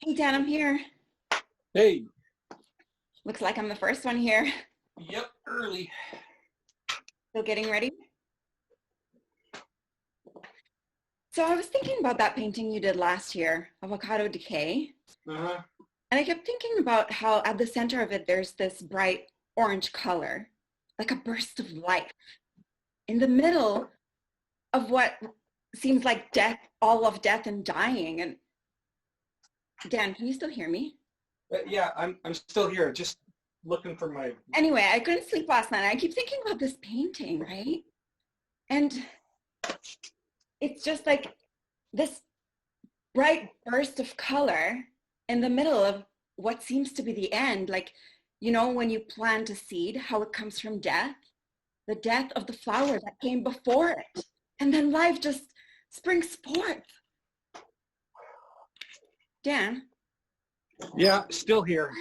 Hey, Dan, I'm here. Hey. Looks like I'm the first one here. Yep, early. Still getting ready? So I was thinking about that painting you did last year, Avocado Decay. Uh-huh. And I kept thinking about how at the center of it, there's this bright orange color, like a burst of life. In the middle of what seems like death, all of death and dying. And Dan, can you still hear me? Yeah, I'm still here, just looking for my... Anyway, I couldn't sleep last night. I keep thinking about this painting, right? And it's just like this bright burst of color in the middle of what seems to be the end. Like, you know, when you plant a seed, how it comes from death, the death of the flower that came before it. And then life just springs forth. Dan? Yeah, still here.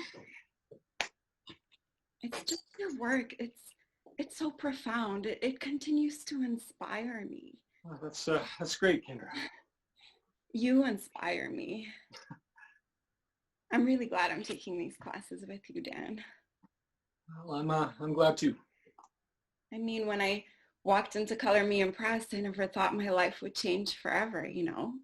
It's just your work. It's so profound. It continues to inspire me. Oh, that's great, Kendra. You inspire me. I'm really glad I'm taking these classes with you, Dan. Well, I'm glad too. I mean, when I walked into Color Me Impressed, I never thought my life would change forever, you know?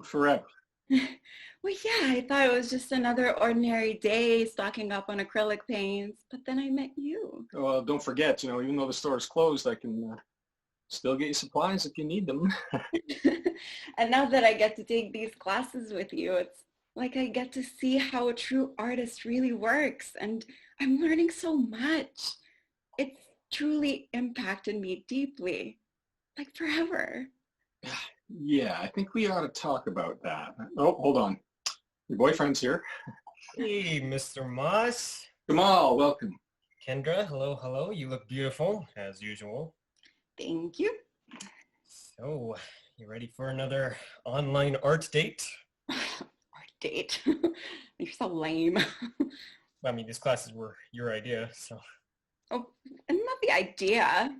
Forever. Well, yeah, I thought it was just another ordinary day stocking up on acrylic paints, but then I met you. Well, don't forget, even though the store is closed, I can still get you supplies if you need them. And now that I get to take these classes with you, it's like I get to see how a true artist really works, and I'm learning so much. It's truly impacted me deeply, like forever. Yeah, I think we ought to talk about that. Oh, hold on. Your boyfriend's here. Hey, Mr. Moss. Kamal, welcome. Kendra, hello, hello. You look beautiful, as usual. Thank you. So, you ready for another online art date? Art date? You're so lame. I mean, these classes were your idea, so. Oh, and not the idea,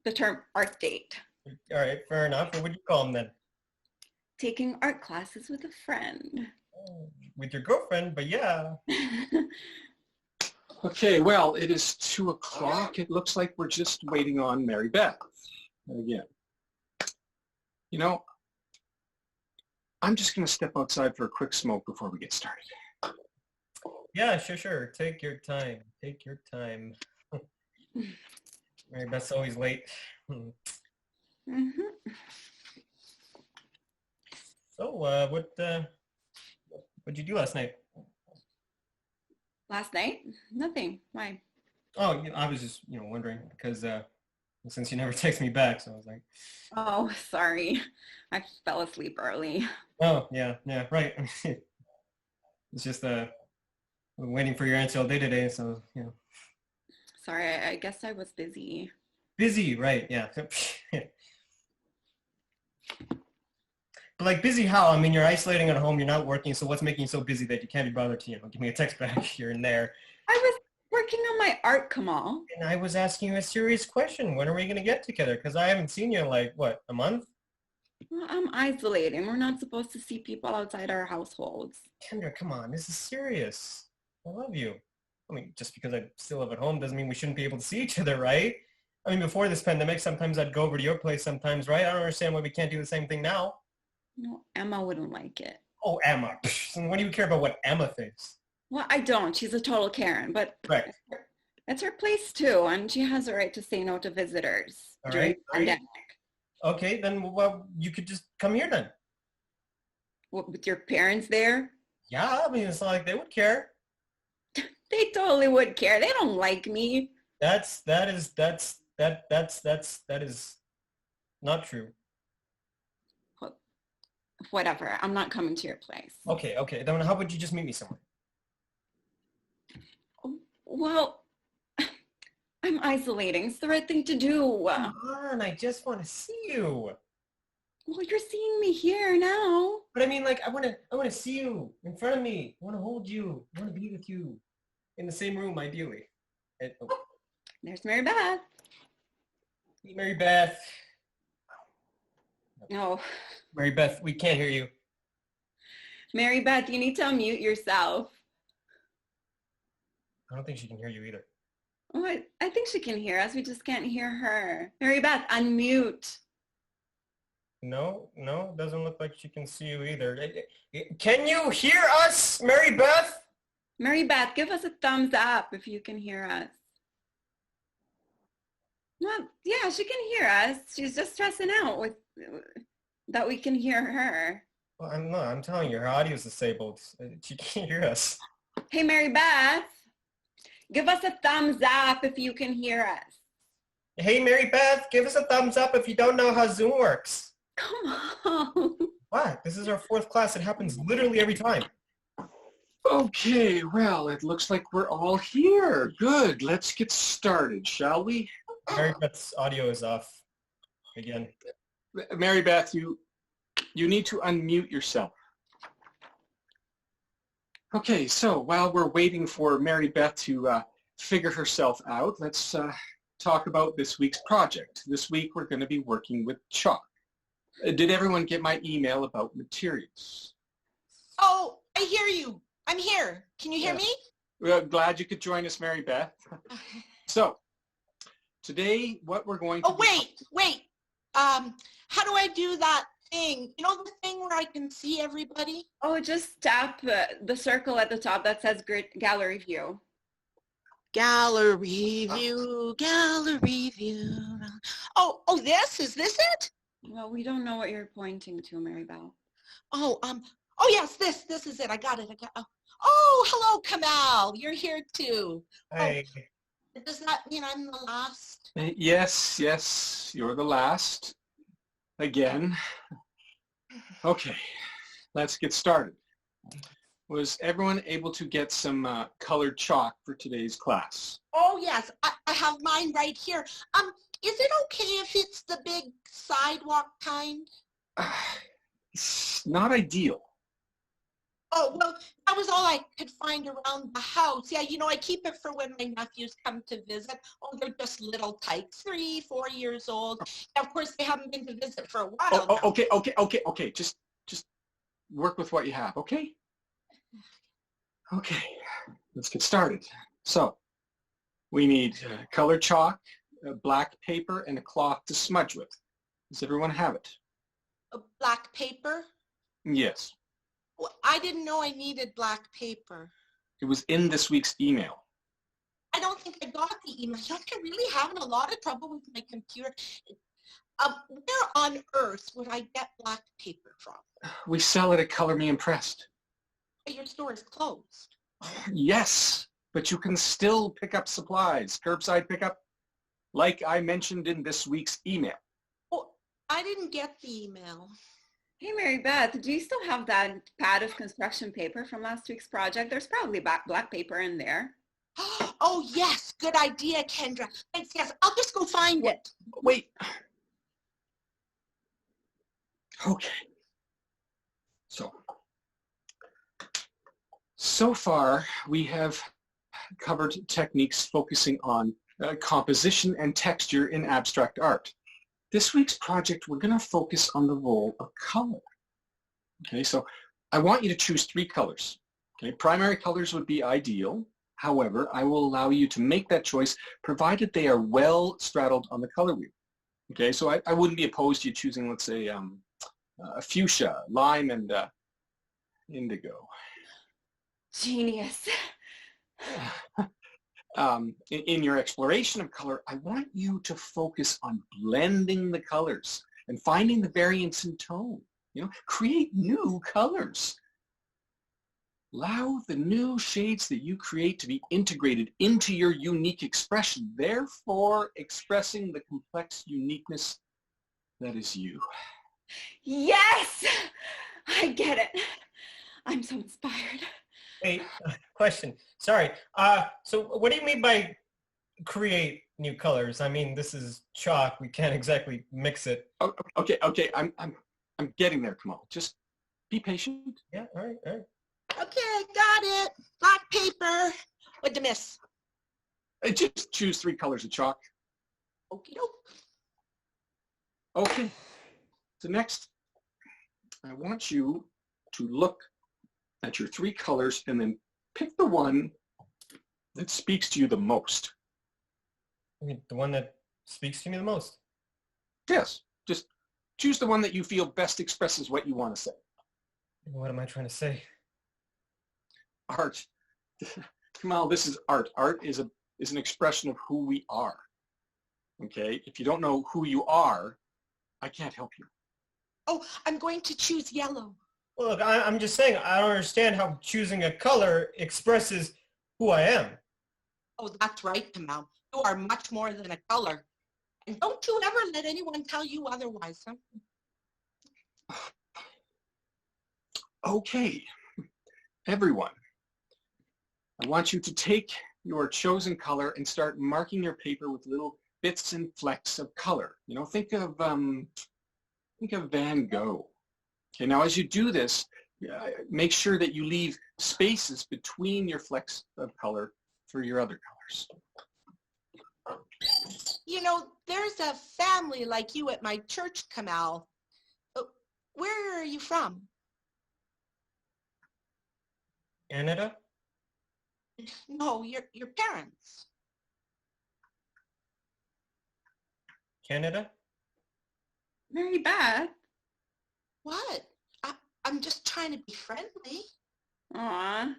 the term art date. All right, fair enough. What would you call them then? Taking art classes with a friend. Oh, with your girlfriend, but yeah. Okay, well, it is 2 o'clock. It looks like we're just waiting on Mary Beth again. I'm just going to step outside for a quick smoke before we get started. Yeah, sure. Take your time. Take your time. Mary Beth's always late. Mm-hmm. So, what'd you do last night? Last night? Nothing. Why? Oh, I was just, wondering because since you never text me back, so I was like, Oh, sorry. I fell asleep early. oh, yeah, right. It's just I'm waiting for your answer all day today, so, Sorry, I guess I was busy. Busy, right, yeah. But like busy how? I mean, you're isolating at home, you're not working, so what's making you so busy that you can't be bothered to, give me a text back here and there? I was working on my art, Kamal. And I was asking you a serious question. When are we going to get together? Because I haven't seen you in like, what, a month? Well, I'm isolating. We're not supposed to see people outside our households. Kendra, come on, this is serious. I love you. I mean, just because I still live at home doesn't mean we shouldn't be able to see each other, right? I mean, before this pandemic, sometimes I'd go over to your place sometimes, right? I don't understand why we can't do the same thing now. No, Emma wouldn't like it. Oh, Emma. What do you care about what Emma thinks? Well, I don't. She's a total Karen, but Right. It's her place too, and she has a right to say no to visitors during the pandemic. Okay, then well, you could just come here then. What, with your parents there? Yeah, I mean, it's not like they would care. They totally would care. They don't like me. That is not true. Whatever. I'm not coming to your place. Okay. Then how about you just meet me somewhere? Well, I'm isolating. It's the right thing to do. Come on, I just want to see you. Well, you're seeing me here now. But I mean, like, I want to see you in front of me. I want to hold you. I want to be with you in the same room, ideally. There's Mary Beth. Mary Beth. No. Mary Beth, we can't hear you. Mary Beth, you need to unmute yourself. I don't think she can hear you either. Oh, I think she can hear us. We just can't hear her. Mary Beth, unmute. No, doesn't look like she can see you either. Can you hear us, Mary Beth? Mary Beth, give us a thumbs up if you can hear us. Well, yeah, she can hear us. She's just stressing out with that we can hear her. Well, I'm telling you, her audio is disabled. She can't hear us. Hey, Mary Beth, give us a thumbs up if you can hear us. Hey, Mary Beth, give us a thumbs up if you don't know how Zoom works. Come on. What? This is our 4th class. It happens literally every time. Okay, well, it looks like we're all here. Good. Let's get started, shall we? Mary Beth's audio is off again. Mary Beth, you need to unmute yourself. Okay, so while we're waiting for Mary Beth to figure herself out, let's talk about this week's project. This week we're going to be working with chalk. Did everyone get my email about materials? Oh, I hear you. I'm here. Can you hear me? Well, glad you could join us, Mary Beth. So, today what we're going to Oh, wait. How do I do that thing? You know the thing where I can see everybody? Oh, just tap the circle at the top that says gallery view. Gallery view, gallery view. Oh, is this it? Well, we don't know what you're pointing to, Mary Beth. Oh, yes, this is it. I got it. Oh, hello, Kamal. You're here too. Hey. Oh, does that mean I'm the last? Yes, you're the last. Again. Okay, let's get started. Was everyone able to get some colored chalk for today's class? Oh, yes. I have mine right here. Is it okay if it's the big sidewalk kind? It's not ideal. Oh, well, that was all I could find around the house. Yeah, I keep it for when my nephews come to visit. Oh, they're just little tykes, 3, 4 years old. And of course, they haven't been to visit for a while now. Okay. Just work with what you have, okay? Okay, let's get started. So, we need colored chalk, black paper, and a cloth to smudge with. Does everyone have it? A black paper? Yes. Well, I didn't know I needed black paper. It was in this week's email. I don't think I got the email. I'm really having a lot of trouble with my computer. Where on earth would I get black paper from? We sell it at Color Me Impressed. Your store is closed. Yes, but you can still pick up supplies, curbside pickup, like I mentioned in this week's email. Oh, I didn't get the email. Hey, Mary Beth, do you still have that pad of construction paper from last week's project? There's probably black paper in there. Oh, yes. Good idea, Kendra. Thanks. Yes, I'll just go find it. Wait. Okay. So far, we have covered techniques focusing on composition and texture in abstract art. This week's project, we're going to focus on the role of color. Okay, so I want you to choose 3 colors. Okay, primary colors would be ideal. However, I will allow you to make that choice provided they are well straddled on the color wheel. Okay, so I wouldn't be opposed to you choosing, let's say, fuchsia, lime, and indigo. Genius. In your exploration of color, I want you to focus on blending the colors and finding the variance in tone. Create new colors. Allow the new shades that you create to be integrated into your unique expression, therefore expressing the complex uniqueness that is you. Yes! I get it. I'm so inspired. Hey, question. Sorry. So what do you mean by create new colors? I mean, this is chalk. We can't exactly mix it. Okay. I'm getting there, Kamal. Just be patient. Yeah, all right. Okay, got it. Black paper. What'd I miss? Just choose 3 colors of chalk. Okie doke. Okay, so next, I want you to look at your three colors and then pick the one that speaks to you the most. I mean, the one that speaks to me the most. Yes, just choose the one that you feel best expresses what you want to say. What am I trying to say? Art. Kamal, this is art. Art is an expression of who we are. Okay? If you don't know who you are, I can't help you. Oh, I'm going to choose yellow. Well, look, I'm just saying, I don't understand how choosing a color expresses who I am. Oh, that's right, Kamal. You are much more than a color. And don't you ever let anyone tell you otherwise, huh? Okay, everyone, I want you to take your chosen color and start marking your paper with little bits and flecks of color. You know, think of Van Gogh. Okay, now as you do this, make sure that you leave spaces between your flecks of color for your other colors. You know, there's a family like you at my church, Kamal. Where are you from? Canada? No, your parents. Canada? Mary Beth. What? I'm just trying to be friendly. Aw,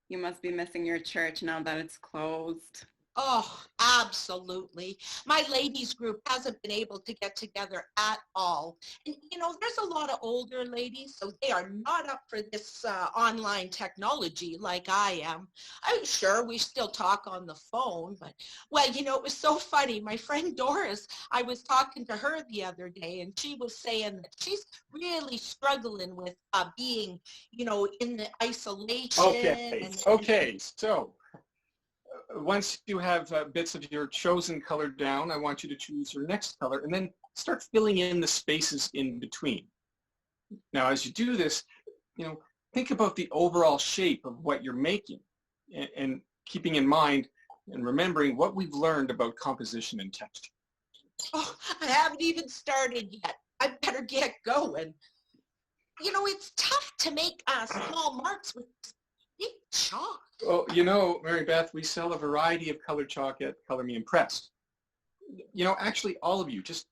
you must be missing your church now that it's closed. Oh, absolutely. My ladies group hasn't been able to get together at all. And, you know, there's a lot of older ladies, so they are not up for this online technology like I am. I'm sure we still talk on the phone, but, well, you know, it was so funny. My friend Doris, I was talking to her the other day, and she was saying that she's really struggling with being, you know, in the isolation. Okay, so once you have bits of your chosen color down, I want you to choose your next color and then start filling in the spaces in between. Now, as you do this, you know, think about the overall shape of what you're making and keeping in mind and remembering what we've learned about composition and texture. Oh, I haven't even started yet. I better get going. You know, it's tough to make small marks with big chalk. Well, you know, Mary Beth, we sell a variety of colored chalk at Color Me Impressed. You know, actually, all of you, just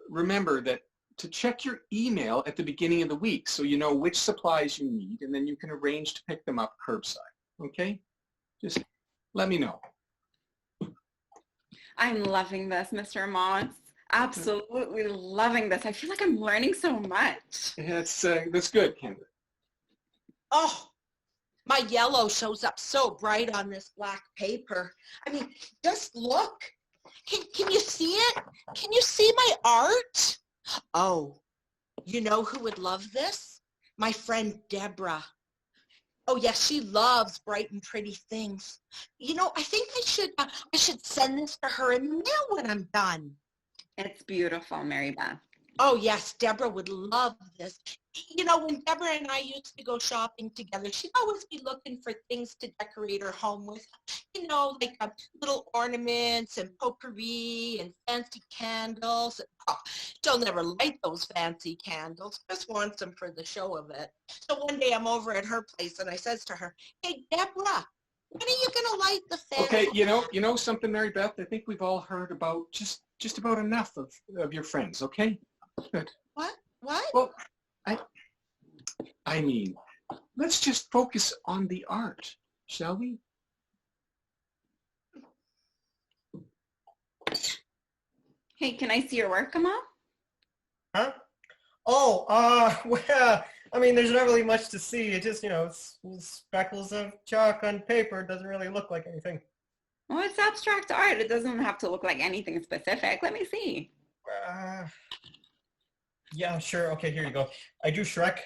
remember that to check your email at the beginning of the week so you know which supplies you need, and then you can arrange to pick them up curbside, okay? Just let me know. I'm loving this, Mr. Moss. Absolutely loving this. I feel like I'm learning so much. Yeah, that's good, Kendra. Oh, my yellow shows up so bright on this black paper. I mean, just look. Can you see it? Can you see my art? Oh, you know who would love this? My friend Deborah. Oh yes, she loves bright and pretty things. You know, I think I should send this to her in the mail when I'm done. It's beautiful, Mary Beth. Oh yes, Deborah would love this. You know, when Deborah and I used to go shopping together, she'd always be looking for things to decorate her home with. You know, like little ornaments and potpourri and fancy candles. Oh, she'll never light those fancy candles, just wants them for the show of it. So one day I'm over at her place and I says to her, "Hey, Deborah, when are you going to light the fancy?" Okay, you know something, Mary Beth? I think we've all heard about just about enough of your friends, okay? Good. What? Well, I mean, let's just focus on the art, shall we? Hey, can I see your work, Kamal? Huh? Oh, well, I mean, there's not really much to see. It just, you know, it's speckles of chalk on paper. It doesn't really look like anything. Well, it's abstract art. It doesn't have to look like anything specific. Let me see. Yeah, sure. Okay, here you go. I drew Shrek.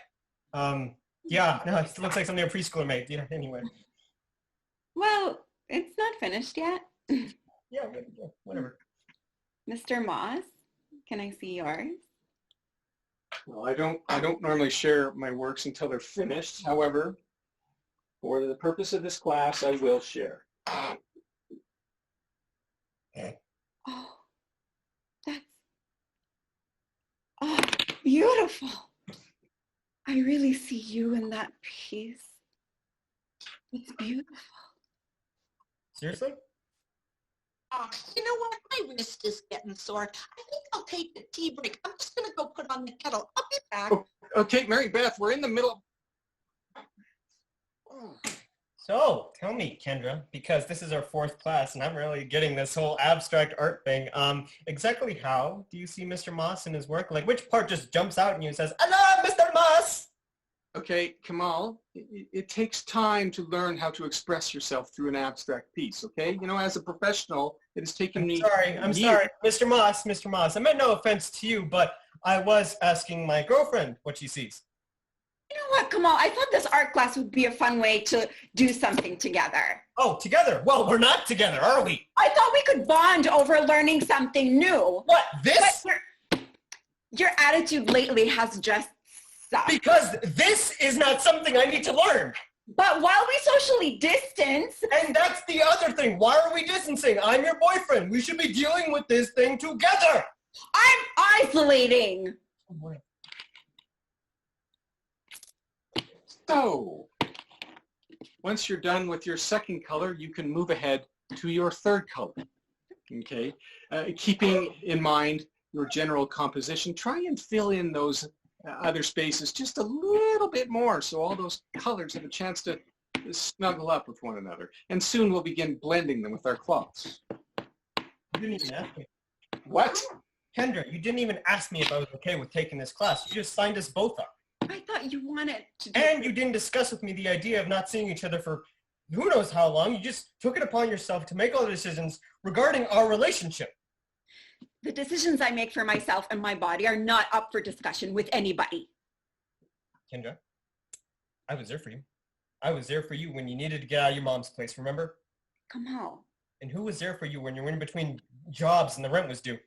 Yeah, no, it looks like something a preschooler made. Yeah, anyway. Well, it's not finished yet. Yeah, whatever. Mr. Moss, can I see yours? Well, I don't normally share my works until they're finished. However, for the purpose of this class, I will share. Oh, that's, beautiful. I really see you in that piece. It's beautiful. Seriously? You know what? My wrist is getting sore. I think I'll take a tea break. I'm just going to go put on the kettle. I'll be back. Oh, okay, Mary Beth, we're in the middle. So, tell me, Kendra, because this is our fourth class and I'm really getting this whole abstract art thing, exactly how do you see Mr. Moss in his work? Like, which part just jumps out at you and says, I love Mr. Moss? Okay, Kamal, it takes time to learn how to express yourself through an abstract piece, okay? You know, as a professional, it has taken me I'm sorry, Mr. Moss. I meant no offense to you, but I was asking my girlfriend what she sees. You know what, Kamal? I thought this art class would be a fun way to do something together. Oh, together? Well, we're not together, are we? I thought we could bond over learning something new. What, this? But your attitude lately has just sucked. Because this is not something I need to learn. But while we socially distance... And that's the other thing. Why are we distancing? I'm your boyfriend. We should be dealing with this thing together. I'm isolating. Oh, boy. So, once you're done with your second color, you can move ahead to your third color, okay? Keeping in mind your general composition, try and fill in those other spaces just a little bit more so all those colors have a chance to snuggle up with one another. And soon we'll begin blending them with our cloths. You didn't even ask me. What? Kendra, you didn't even ask me if I was okay with taking this class. You just signed us both up. I thought you wanted to do... And you didn't discuss with me the idea of not seeing each other for who knows how long. You just took it upon yourself to make all the decisions regarding our relationship. The decisions I make for myself and my body are not up for discussion with anybody. Kendra, I was there for you. I was there for you when you needed to get out of your mom's place, remember? Kamal, And who was there for you when you were in between jobs and the rent was due?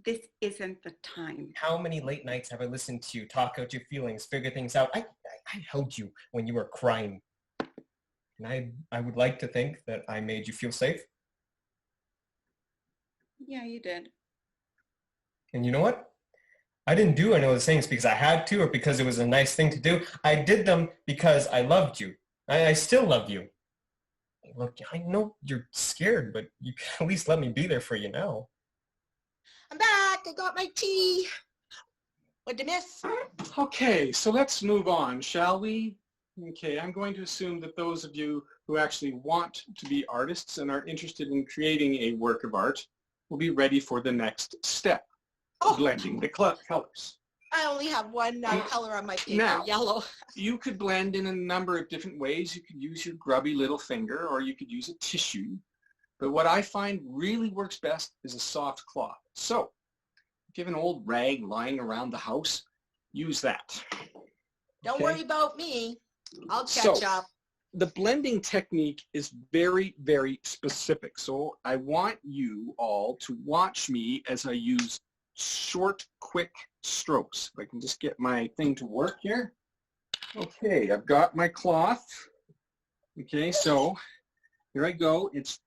this isn't the time. How many late nights have I listened to you talk out your feelings, figure things out? I held you when you were crying. And I would like to think that I made you feel safe. Yeah, you did. And you know what? I didn't do any of those things because I had to or because it was a nice thing to do. I did them because I loved you. I still love you. Look, I know you're scared, but you can at least let me be there for you now. I'm back. I got my tea. What'd I miss? Okay, so let's move on, shall we? Okay, I'm going to assume that those of you who actually want to be artists and are interested in creating a work of art will be ready for the next step, blending the colors. I only have one color on my paper, Now, yellow. You could blend in a number of different ways. You could use your grubby little finger or you could use a tissue. But what I find really works best is a soft cloth. So, if you have an old rag lying around the house, use that. Don't Okay? worry about me. I'll catch up. The blending technique is very, very specific. So I want you all to watch me as I use short, quick strokes. If I can just get my thing to work here. Okay, I've got my cloth. Okay, so here I go. It's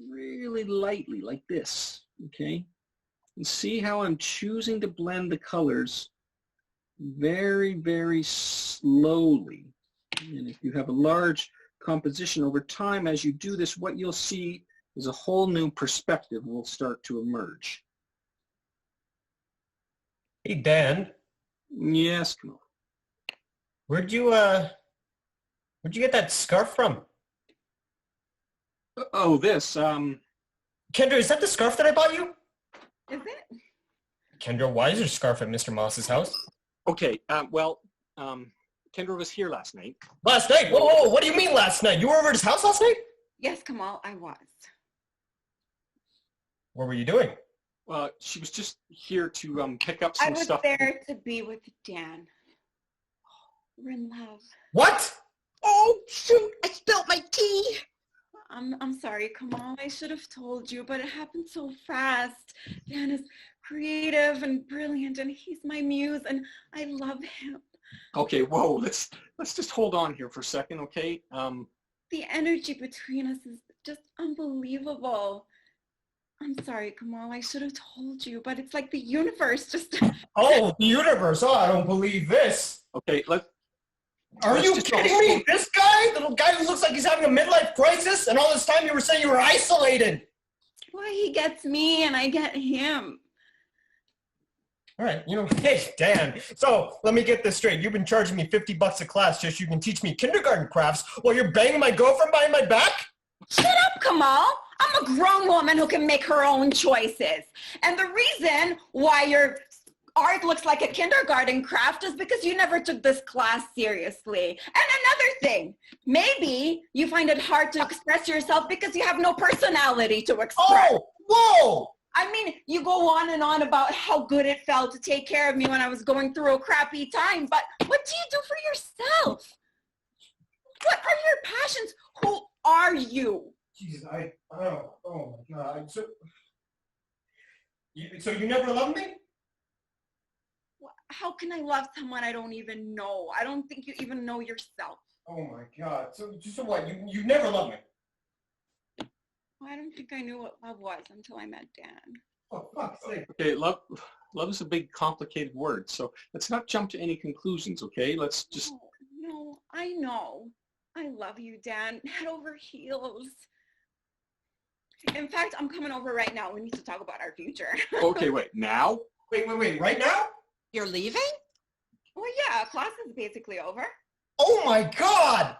really lightly like this. Okay, and see how I'm choosing to blend the colors very, very slowly. And if you have a large composition over time, as you do this, what you'll see is a whole new perspective will start to emerge. Hey, Dan. Yes, come on. Where'd you get that scarf from? Oh, this, Kendra, is that the scarf that I bought you? Is it? Kendra, why is your scarf at Mr. Moss's house? okay, Kendra was here last night. Last night? Whoa, what do you mean last night? You were over at his house last night? Yes, Kamal, I was. What were you doing? She was just here to pick up I some was stuff. there to be with Dan. We're in love. What? Oh, shoot. I spilled my tea. I'm sorry, Kamal. I should have told you, but it happened so fast. Dan is creative and brilliant, and he's my muse, and I love him. Okay, whoa, let's just hold on here for a second, okay? The energy between us is just unbelievable. I'm sorry, Kamal. I should have told you, but it's like the universe just... Oh, the universe. Oh, I don't believe this. Okay, Are you kidding me? This guy, the guy who looks like he's having a midlife crisis, and all this time you were saying you were isolated. Why he gets me and I get him. All right, hey, Dan, so let me get this straight. You've been charging me $50 a class just so you can teach me kindergarten crafts while you're banging my girlfriend behind my back? Shut up, Kamal. I'm a grown woman who can make her own choices. And the reason why your art looks like a kindergarten craft is because you never took this class seriously. And another thing, maybe you find it hard to express yourself because you have no personality to express. Oh, whoa! I mean, you go on and on about how good it felt to take care of me when I was going through a crappy time, but what do you do for yourself? What are your passions? Who are you? Jeez, oh my God. So you never loved me? How can I love someone I don't even know? I don't think you even know yourself. Oh my God. So what? You never loved me? I don't think I knew what love was until I met Dan. Oh, fuck's sake. Okay, love is a big, complicated word, so let's not jump to any conclusions, okay? Let's just... No, I know. I love you, Dan. Head over heels. In fact, I'm coming over right now. We need to talk about our future. Okay, wait, now? Wait, right now? You're leaving? Well, yeah, class is basically over. Oh my God!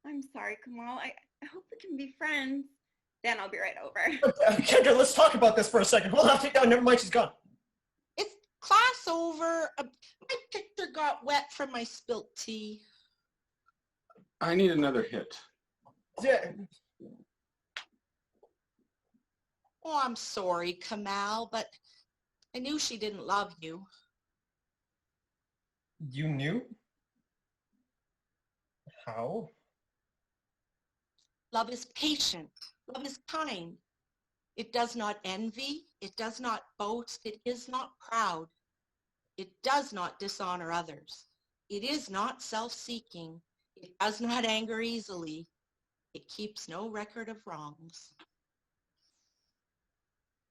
I'm sorry, Kamal. I hope we can be friends. Then I'll be right over. Kendra, let's talk about this for a second. Hold on, take down. Never mind, she's gone. It's class over. My picture got wet from my spilt tea. I need another hit. Yeah. Oh, I'm sorry, Kamal, but I knew she didn't love you. You knew? How? Love is patient. Love is kind. It does not envy. It does not boast. It is not proud. It does not dishonor others. It is not self-seeking. It does not anger easily. It keeps no record of wrongs.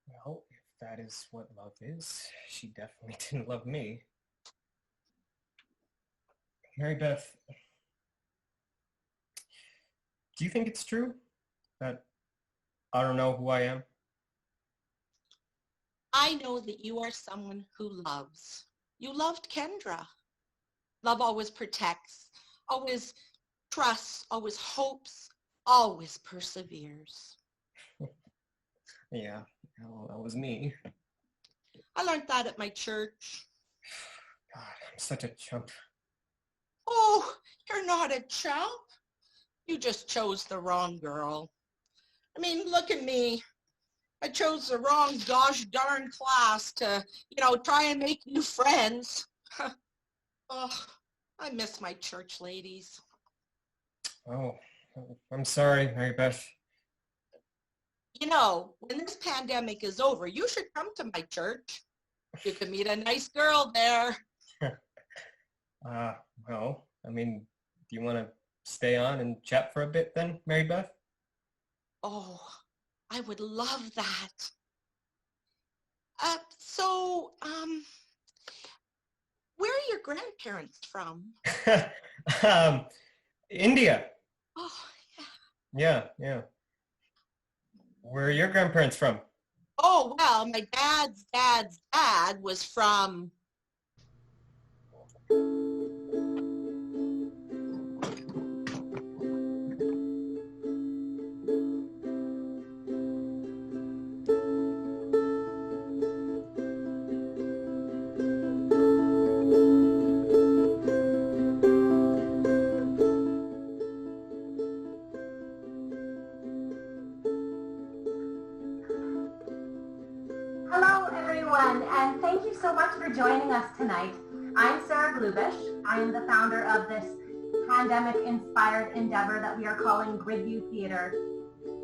Well, if that is what love is, she definitely didn't love me. Mary Beth, do you think it's true that I don't know who I am? I know that you are someone who loves. You loved Kendra. Love always protects, always trusts, always hopes, always perseveres. Yeah, well, that was me. I learned that at my church. God, I'm such a chump. Oh, you're not a chump. You just chose the wrong girl. I mean, look at me. I chose the wrong gosh darn class to, try and make new friends. Oh, I miss my church ladies. Oh, I'm sorry, Mary Beth. When this pandemic is over, you should come to my church. You could meet a nice girl there. Well, I mean, do you want to stay on and chat for a bit then, Mary Beth? Oh, I would love that. Where are your grandparents from? India. Oh, yeah. Yeah. Where are your grandparents from? Oh, well, my dad's dad was from... Hello, everyone, and thank you so much for joining us tonight. I'm Sarah Glubish. I am the founder of this pandemic-inspired endeavor that we are calling Gridview Theater.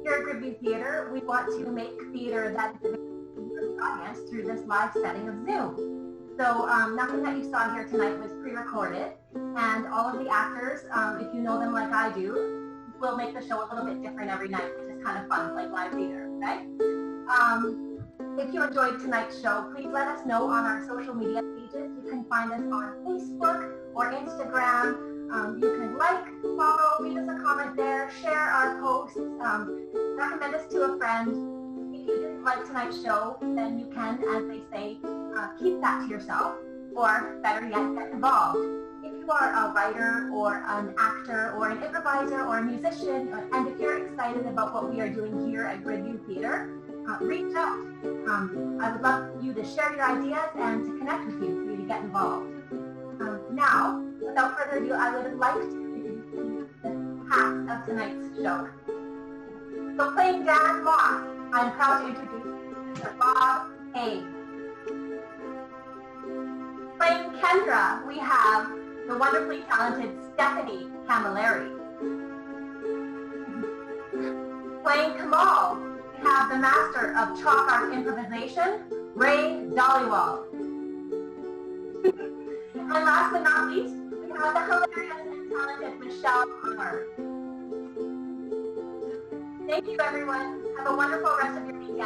Here at Gridview Theater, we want to make theater that is available to the audience through this live setting of Zoom. So nothing that you saw here tonight was pre-recorded, and all of the actors, if you know them like I do, will make the show a little bit different every night, which is kind of fun, like live theater, okay? If you enjoyed tonight's show, please let us know on our social media pages. You can find us on Facebook or Instagram. You can like, follow, leave us a comment there, share our posts, recommend us to a friend. If you didn't like tonight's show, then you can, as they say, keep that to yourself, or better yet, get involved. If you are a writer or an actor or an improviser or a musician, and if you're excited about what we are doing here at Gridview Theatre, reach out. I would love you to share your ideas and to connect with you for you to get involved. Now, without further ado, I would like to introduce the cast of tonight's show. So playing Dan Moss, I'm proud to introduce Mr. Bob A. Playing Kendra, we have the wonderfully talented Stephenie Camilleri. Playing Kamal, we have the master of chalk art improvisation, Ray Dhaliwal. And last but not least, we have the hilarious and talented Michelle Palmer. Thank you, everyone. Have a wonderful rest of your weekend.